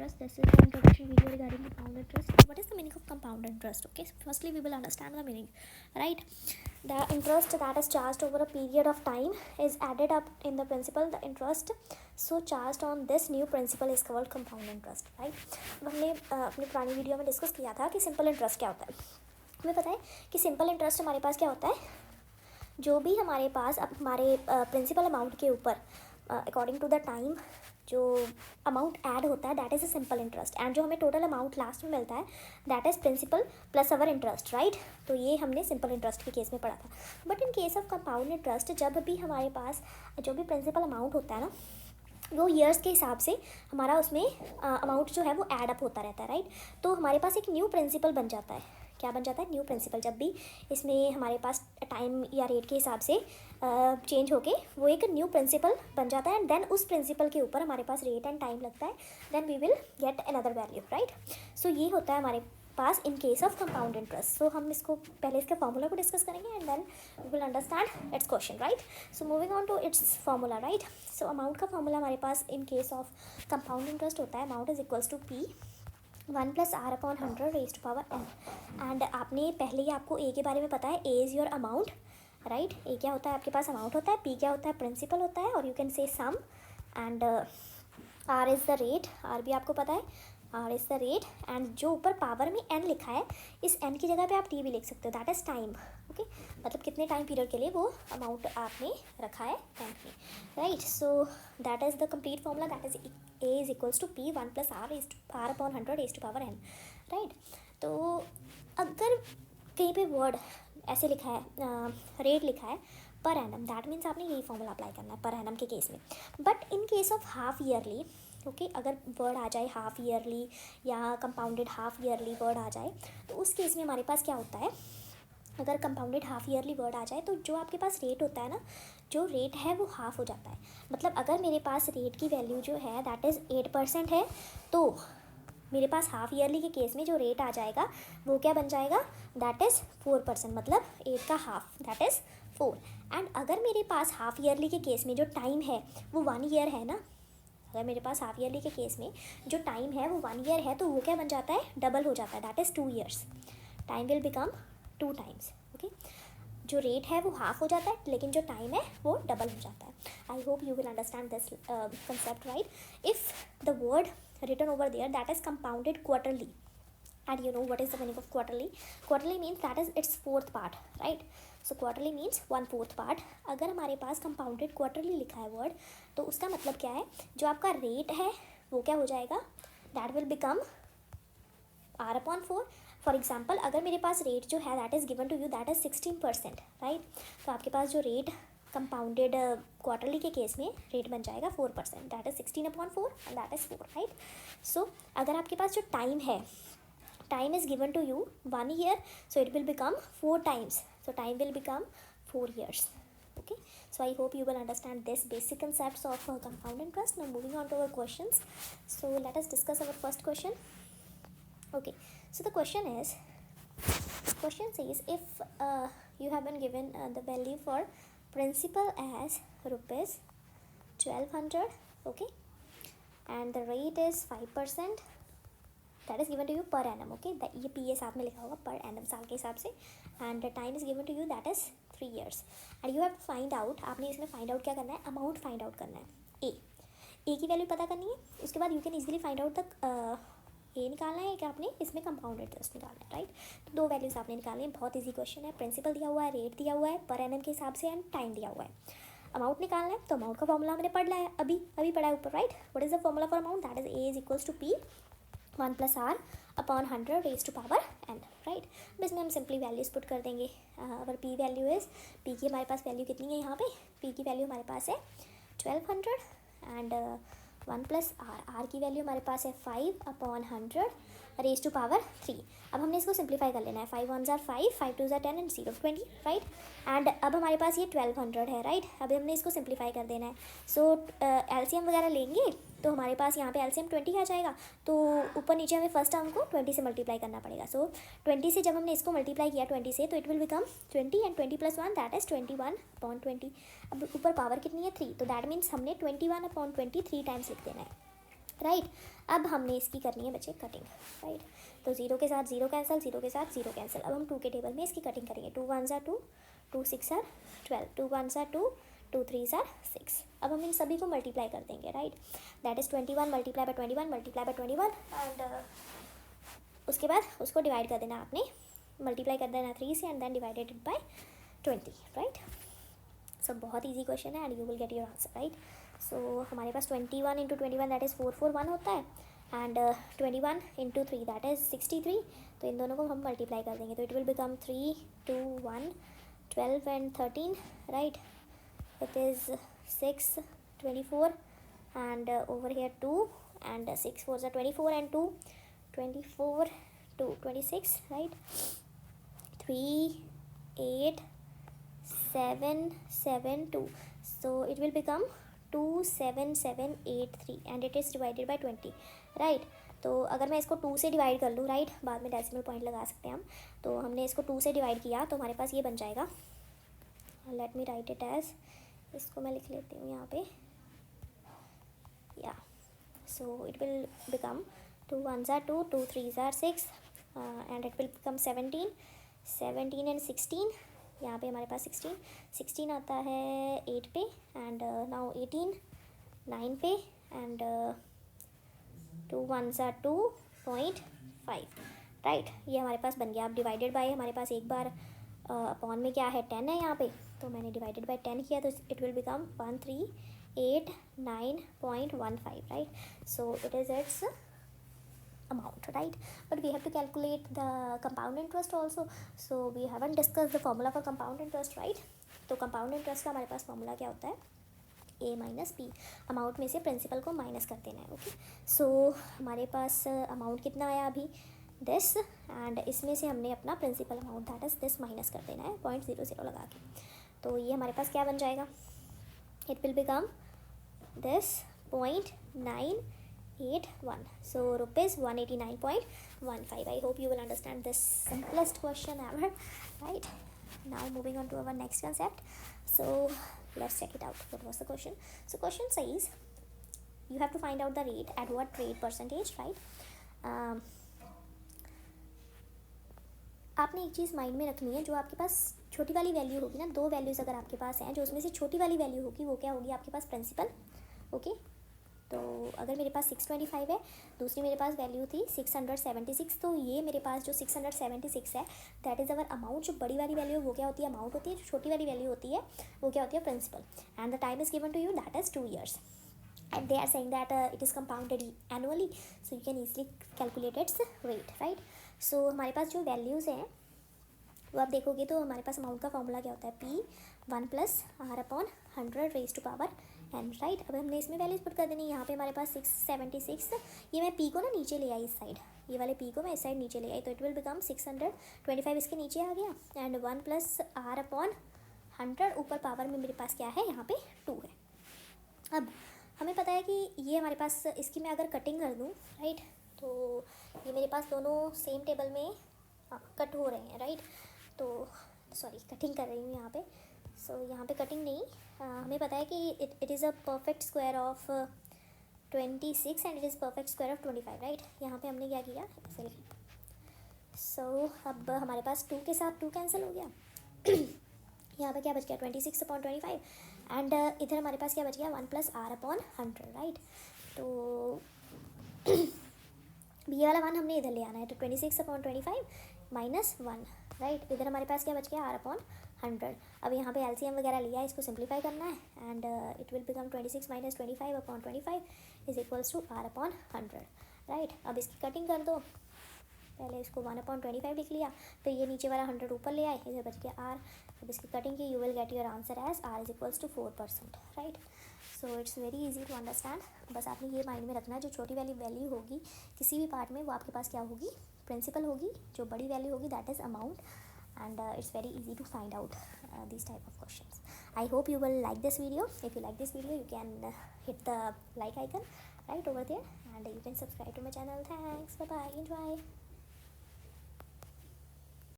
interest. This is the introduction video regarding compound interest. What is the meaning of compound interest? Okay, so firstly we will understand the meaning, right? The interest that is charged over a period of time is added up in the principal. The interest so charged on this new principal is called compound interest, right? हमने अपनी पुरानी video में discuss किया था कि simple interest क्या होता है. हमें पता है कि सिंपल इंटरेस्ट हमारे पास क्या होता है, जो भी हमारे पास अब हमारे प्रिंसिपल अमाउंट के ऊपर अकॉर्डिंग टू द टाइम जो अमाउंट ऐड होता है that is a simple interest, and जो हमें टोटल अमाउंट लास्ट में मिलता है that is principal plus our interest, right. तो ये हमने सिंपल इंटरेस्ट के केस में पढ़ा था. But in case of compound interest जब भी हमारे पास जो भी प्रिंसिपल अमाउंट होता है ना, वो ईयर्स के हिसाब से हमारा उसमें अमाउंट जो है वो ऐड अप होता रहता है, राइट. तो हमारे पास एक न्यू प्रिंसिपल बन जाता है. क्या बन जाता है? New principal. जब भी इसमें हमारे पास टाइम या रेट के हिसाब से चेंज होके वो एक न्यू प्रिंसिपल बन जाता है, एंड देन उस प्रिंसिपल के ऊपर हमारे पास रेट एंड टाइम लगता है, then we will get another value, right. So ये होता है हमारे पास in case of compound interest. So हम इसको पहले इसके फॉर्मूला को डिस्कस करेंगे and then we will understand its question, right. So moving on to its formula, right. So amount का फॉर्मूला हमारे पास in case of compound interest होता है amount is equals to P 1 + r/100 raised to power n. And आपने पहले ही आपको ए के बारे में पता है, A is your amount, right. A क्या होता है? आपके पास अमाउंट होता है. पी क्या होता है? प्रिंसिपल होता है, और you can say sum. And R is the rate. R भी आपको पता है, R is the rate. And जो ऊपर पावर में एन लिखा है, इस एन की जगह पे आप टी भी लिख सकते हो, दैट इज़ टाइम. ओके, मतलब कितने टाइम पीरियड के लिए वो अमाउंट आपने रखा है बैंक में, right. So that is the complete formula, that is A is equals to P 1 + r/100 raised to power n, right. तो अगर कहीं पे वर्ड ऐसे लिखा है, रेट लिखा है पर एनम, दैट मीन्स आपने यही फॉर्मूला अप्लाई करना है पर एनम के केस में. But in case of half yearly, okay, अगर वर्ड आ जाए हाफ ईयरली या कंपाउंडेड हाफ ईयरली वर्ड आ जाए, तो उस केस में हमारे पास क्या होता है, अगर कंपाउंडेड हाफ ईयरली वर्ड आ जाए तो जो आपके पास रेट होता है ना, जो रेट है वो हाफ हो जाता है. मतलब अगर मेरे पास रेट की वैल्यू जो है दैट इज़ 8% है, तो मेरे पास हाफ ईयरली के केस में जो रेट आ जाएगा वो क्या बन जाएगा, दैट इज़ 4%. मतलब 8 का हाफ दैट इज़ 4. एंड अगर मेरे पास हाफ ईयरली के केस में जो टाइम है वो 1 ईयर है ना, अगर मेरे पास हाफ ईयरली के केस में जो टाइम है वो 1 ईयर है, तो वो क्या बन जाता है, डबल हो जाता है, that is 2 years. Time will become 2 times. Okay, जो रेट है वो हाफ हो जाता है, लेकिन जो टाइम है वो डबल हो जाता है. I hope you will understand this concept, right. If the word written over there that is compounded quarterly, and you know what is the meaning of quarterly? Quarterly means that is its fourth part, right. So quarterly means 1/4 part. अगर हमारे पास compounded quarterly लिखा है word, तो उसका मतलब क्या है, जो आपका रेट है वो क्या हो जाएगा, that will become r/4. For example अगर मेरे पास रेट जो है that is given to you that is 16%, right. तो आपके पास जो रेट कंपाउंडेड क्वार्टरली के केस में रेट बन जाएगा 4%, that is 16/4 and that is 4, right. So अगर आपके पास जो टाइम है, time is given to you 1 year, so it will become 4 times, so time will become 4 years. Okay, so I hope you will understand this basic concepts of compound interest. Now moving on to our questions, so let us discuss our first question. Okay, so the question says if you have been given the value for principal as rupees 1200, okay, and the rate is 5%, that is given to you per annum. Okay, ये P A साथ में लिखा होगा per annum साल के हिसाब से, and the time is given to you that is 3 years, and you have to find out, आपने इसमें फाइंड आउट क्या करना है, अमाउंट फाइंड आउट करना है. ए की वैल्यू पता करनी है. उसके बाद you can easily find out the ए निकालना है कि आपने इसमें कंपाउंड इंटरेस्ट निकालना है, राइट. तो 2 वैल्यूज आपने निकालनी है. बहुत ईजी क्वेश्चन है. प्रिंसिपल दिया हुआ है, रेट दिया हुआ है पर एनम के हिसाब से, एंड टाइम दिया हुआ है. अमाउंट निकालना है, तो अमाउंट का फॉर्मूला हमने पढ़ लिया है, अभी पढ़ा है ऊपर, right. What is the formula for amount? That is A is equals to P 1 + r/100 raised to power n, right. अब इसमें हम सिंपली वैल्यूज पुट कर देंगे. अगर पी वैल्यू इज़, पी की हमारे पास वैल्यू कितनी है यहाँ पे, पी की वैल्यू हमारे पास है 1200, एंड 1 + r की वैल्यू हमारे पास है 5/100 रेज़्ड टू पावर 3. अब हमने इसको सिंप्लीफाई कर लेना है. 5 1s are 5, 5 2s are 10 and 0 20, right. And अब हमारे पास ये 1200 है, राइट. अब हमने इसको सिंप्लीफाई कर देना है. सो एलसीएम वगैरह लेंगे तो हमारे पास यहाँ पे एलसीएम 20 आ जाएगा. तो ऊपर नीचे हमें फर्स्ट टर्म को 20 से मल्टीप्लाई करना पड़ेगा. सो 20 से जब हमने इसको मल्टीप्लाई किया 20 से, तो it will become 20, and 20 + 1 that is 21/20. अब ऊपर पावर कितनी है 3, तो दैट मीन्स हमने 21/20 3 टाइम्स लिख देना है. राइट। अब हमने इसकी करनी है बच्चे कटिंग, राइट। तो जीरो के साथ जीरो कैंसिल, जीरो के साथ जीरो कैंसिल। अब हम 2 के टेबल में इसकी कटिंग करेंगे। 2 1 ज़ा 2, 2 6 ज़ा 12, 2 1 ज़ा 2, 2 3 ज़ा 6। अब हम इन सभी को मल्टीप्लाई कर देंगे, right. That is 21 multiply by 21 multiply by 21 and उसके बाद उसको डिवाइड कर देना आपने, मल्टीप्लाई कर देना 3 से and then divided by 20, right. So बहुत ईजी क्वेश्चन है and you will get your answer, right. So हमारे पास 21 इंटू 21 दैट इज़ 441 होता है एंड 21 इंटू 3 दैट इज़ 63। तो इन दोनों को हम मल्टीप्लाई कर देंगे तो it will become 3 2 1 12 and 13, right. It is 6 24 and over here 2 and 6 4 ज़ा 24 and 2 24 2 26, right. 3 8 7 7 2, so it will become 27783 and it is divided by 20, right। तो अगर मैं इसको 2 से डिवाइड कर लूँ, राइट, बाद में डेसिमल पॉइंट लगा सकते हैं हम। तो हमने इसको 2 से डिवाइड किया तो हमारे पास ये बन जाएगा, let me write it as, इसको मैं लिख लेती हूँ यहाँ पे, या सो इट विल बिकम 2 1 ज़ा 2, 2 3 ज़ा 6 and it will become 17 17 and 16। यहाँ पे हमारे पास 16 आता है 8 पे एंड नाउ 18 9 पे एंड 2 1 ज़ा 2.5, राइट। ये हमारे पास बन गया। अब डिवाइडेड बाय हमारे पास एक बार अपॉन में क्या है 10 है यहाँ पे, तो मैंने डिवाइडेड बाय 10 किया तो it will become 1389.15, right. So it is it's amount, right, but we have to calculate the compound interest also, so we haven't discussed the formula for compound interest, right। तो compound interest का हमारे पास formula क्या होता है, a minus B, amount में से principal को minus कर देना है, ओके। सो हमारे पास अमाउंट कितना आया अभी, दिस, एंड इसमें से हमने अपना principal amount that is this minus कर देना है 0.00 लगा के। तो ये हमारे पास क्या बन जाएगा, it will become this 0.981, so rupees 189.15. I hope you will understand this simplest question ever, right। Now moving on to our next concept, so let's check it out. What was the question? So question says you have to find out the rate, at what rate percentage, right। आपने एक चीज़ mind में रखनी है, जो आपके पास छोटी वाली value होगी ना, दो वैल्यूज़ अगर आपके पास हैं, जो उसमें से छोटी वाली वैल्यू होगी वो क्या होगी आपके पास, प्रिंसिपल, ओके। तो अगर मेरे पास 625 है, दूसरी मेरे पास वैल्यू थी 676, तो ये मेरे पास जो 676 है दैट इज़ अवर अमाउंट। जो बड़ी वाली वैल्यू वो क्या होती है, अमाउंट होती है, जो छोटी वाली वैल्यू होती है वो क्या होती है, principal. And the time is given to you that is 2 years and they are saying that it is compounded annually, so you can easily calculate its rate, right। so हमारे पास जो वैल्यूज़ हैं वो आप देखोगे तो हमारे पास अमाउंट का formula क्या होता है, P 1 + R/100 raise to power n, right. अब हमने इसमें वैल्यूज पुट कर देनी है। यहाँ पे हमारे पास 676, ये मैं P को ना नीचे ले आई इस साइड, ये वाले P को मैं इस साइड नीचे ले आई, तो इट विल बिकम 625 इसके नीचे आ गया एंड 1 + R/100 ऊपर पावर में मेरे पास क्या है, यहाँ पे 2 है। अब हमें पता है कि ये हमारे पास, इसकी मैं अगर कटिंग कर दूँ, राइट, तो ये मेरे पास दोनों सेम टेबल में कट हो रहे हैं, राइट। तो सॉरी, कटिंग कर रही हूँ यहाँ पे। सो यहाँ पे कटिंग नहीं, हमें पता है कि it is a perfect square of 26 and it is perfect square of 25, right. यहाँ पे हमने क्या किया, सो अब हमारे पास 2 के साथ 2 कैंसिल हो गया यहाँ पे क्या बच गया, 26/25 एंड इधर हमारे पास क्या बच गया, 1 + R/100, राइट। तो ये वाला 1 हमने इधर ले आना है, तो 26/25 -1, राइट। इधर हमारे पास क्या बच गया, R/100। अब यहाँ पे LCM वगैरह लिया है, इसको सिंप्लीफाई करना है and it will become 26 - 25/25 is equals to R/100, right. अब इसकी कटिंग कर दो, पहले इसको 1/25 लिख लिया, फिर ये नीचे वाला 100 ऊपर ले आए, इधर बच गया R। अब इसकी कटिंग की, you will get your answer as R is equals to 4%, right. So it's very easy to understand. बस आपने ये माइंड में रखना है, जो छोटी वाली वैल्यू होगी किसी भी पार्ट में वो आपके पास क्या होगी, प्रिंसिपल होगी, जो बड़ी वैल्यू होगी that is amount and it's very easy to find out these type of questions. I hope you will like this video. If you like this video, you can hit the like icon right over there and you can subscribe to my channel. Thanks, bye bye, enjoy.